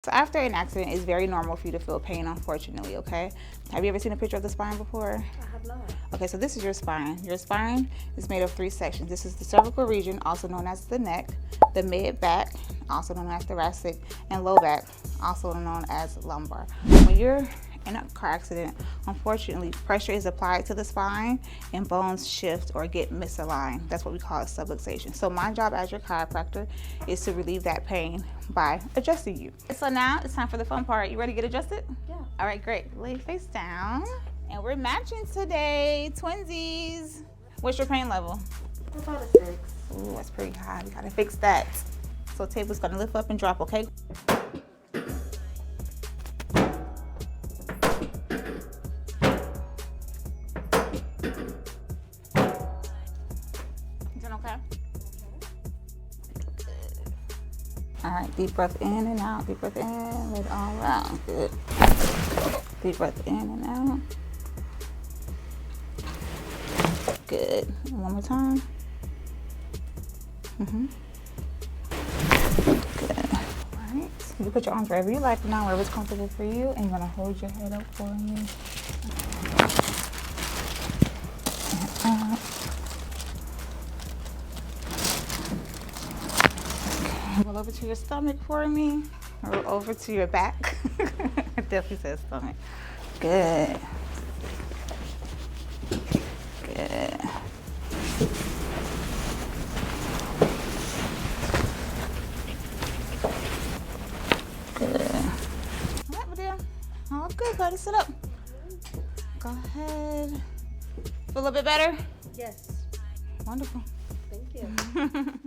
So after an accident, it's very normal for you to feel pain, unfortunately, okay? Have you ever seen a picture of the spine before? I have not. Okay, so this is your spine. Your spine is made of 3 sections. This is the cervical region, also known as the neck, the mid-back, also known as thoracic, and low back, also known as lumbar. When you're in a car accident, unfortunately, pressure is applied to the spine and bones shift or get misaligned. That's what we call a subluxation. So my job as your chiropractor is to relieve that pain by adjusting you. So now it's time for the fun part. You ready to get adjusted? Yeah. All right, great. Lay face down. And we're matching today, twinsies. What's your pain level? About a 6. Ooh, that's pretty high. We gotta fix that. So table's gonna lift up and drop, okay? Okay? All right, deep breath in and out, deep breath in, let it all around, good. Deep breath in and out. Good, one more time. Good, all right. You can put your arms wherever you like now, wherever's comfortable for you, and you're gonna hold your head up for me. And out. Roll over to your stomach for me. Roll over to your back. I definitely said stomach. Good. Good. Good. All right, dear. All good. Go ahead and sit up. Go ahead. Feel a little bit better? Yes. Wonderful. Thank you.